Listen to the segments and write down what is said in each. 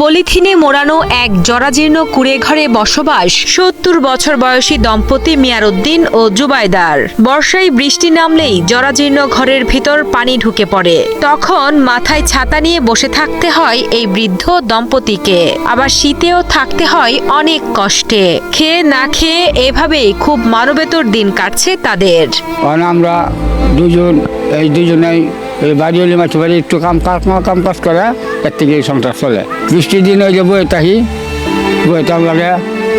পলিথিনে মোড়ানো এক জরাজীর্ণ কুঁড়ে ঘরে বসবাস ৭০ বছর বয়সী দম্পতি মিয়ারউদ্দিন ও জুবাইদার। বর্ষায় বৃষ্টি নামলেই জরাজীর্ণ ঘরের ভিতর পানি ঢুকে পড়ে। তখন মাথায় ছাতা নিয়ে বসে থাকতে হয় এই বৃদ্ধ দম্পতিকে। আবার শীতেও থাকতে হয় অনেক কষ্টে। খেয়ে না খেয়ে এভাবেই খুব মানবেতর দিন কাটছে তাদের। আমরা দুজনেই বাড়ি হলে মাছ বাড়ি একটু কাম কাজ করে এর থেকে সংসার চলে। বৃষ্টির দিন ওই যে বইতাম লাগে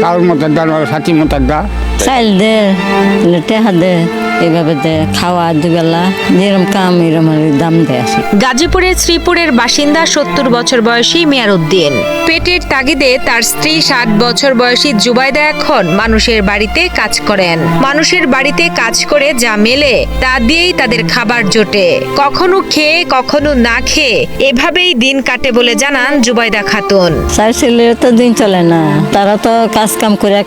কারোর মতার দা সাথী মতার দা চাইল দে টেহা দে এইভাবে দে খাওয়া দুবেলা যেরকম কাম এরকম দাম দেয়। গাজীপুরের শ্রীপুরের বাসিন্দা ৭০ বছর বয়সী মিয়ারউদ্দিন। পেটের তাগিদে তার স্ত্রী ৬০ বছর বয়সী জুবাইদা এখন মানুষের বাড়িতে কাজ করেন। মানুষের বাড়িতে কাজ করে যা মেলে তা দিয়েই তাদের খাবার জোটে। কখনো খেয়ে কখনো না খেয়ে এভাবেই দিন কাটে বলে জানান জুবাইদা খাতুন। চার ছেলের তো দিন চলে না, তারা তো কাজ কাম করে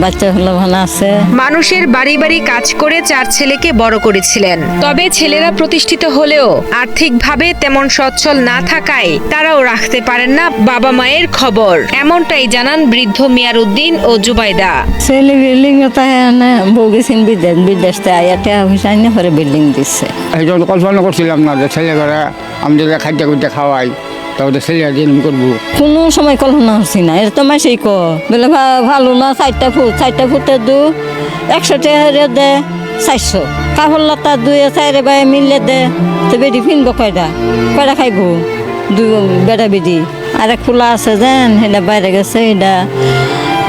বাচ্চা হলো ভালো আছে। মানুষের বাড়ি বাড়ি কাজ করে ৪ ছেলেকে বড় করেছিলেন। তবে ছেলেরা প্রতিষ্ঠিত হলেও আর্থিকভাবে তেমন সচ্ছল না থাকায় তারাও রাখতে পারেন না বাবা মায়ের খবর। এমনটাই জানান বৃদ্ধ মিয়ারউদ্দিন ও জুবাইদা। ছেলে বিল্ডিং বউ গেছেন বিদেশ আয়াতে হুসাইনে করে বিল্ডিং দিচ্ছে। এই জন্য কল্পনা করছিলাম না যে ছেলে ঘরে আমি যদি খাদ্য খুঁজতে খাওয়াই তাহলে ছেলে দিন করবো। কোনো সময় কল্পনা হচ্ছি না, এটা তো মাসেই বলে ভালো না। 4টা ফুটে 100 টাকা দে 400 কাপড় লতা 2-4 ভাই মিললে দে। তো বেডি ফিনবো কয়টা খাইবো? 2 বেড়া বেডি আর এক ফুলা আছে যেন সেটা বাইরে গেছে, এটা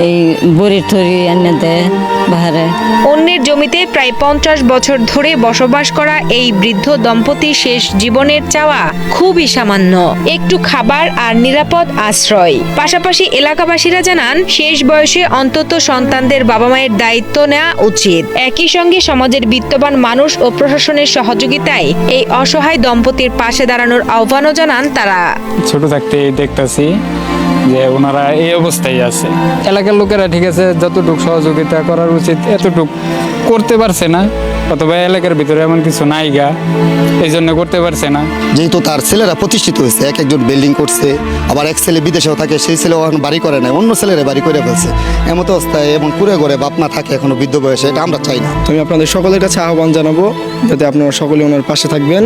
এই বড়ি থরি এনে দেয় বাহারে। অন্যের জমিতে প্রায় 50 বছর ধরে বসবাস করা এই বৃদ্ধ দম্পতির শেষ জীবনের চাওয়া খুবই সামান্য, একটু খাবার আর নিরাপদ আশ্রয়। পাশাপাশি এলাকাবাসীরা জানান শেষ বয়সে অন্তত সন্তানদের বাবা মায়ের দায়িত্ব নেওয়া উচিত। একই সঙ্গে সমাজের বিত্তবান মানুষ ও প্রশাসনের সহযোগিতায় এই অসহায় দম্পতির পাশে দাঁড়ানোর আহ্বানও জানান তারা। ছোট থাকতে দেখতেছি যে ওনারা এই অবস্থায় আছে। এলাকার লোকেরা ঠিক আছে যতটুকু সহযোগিতা করার উচিত এতটুকু করতে পারছে না, অথবা এলাকার ভিতরে এমন কিছু নাইগা এই জন্য করতে পারছে না। যেহেতু তার ছেলেরা প্রতিষ্ঠিত হয়েছে, একজন বিল্ডিং করছে, আবার এক ছেলে বিদেশেও থাকে, সেই ছেলে বাড়ি করে না, অন্য ছেলেরা বাড়ি করে ফেলছে। এমন অবস্থায় এবং কুড়ে ঘরে বাপ মা থাকে এখনো বৃদ্ধ বয়সে, এটা আমরা চাই না। আমি আপনাদের সকলের কাছে আহ্বান জানাবো যাতে আপনারা সকলে ওনার পাশে থাকবেন।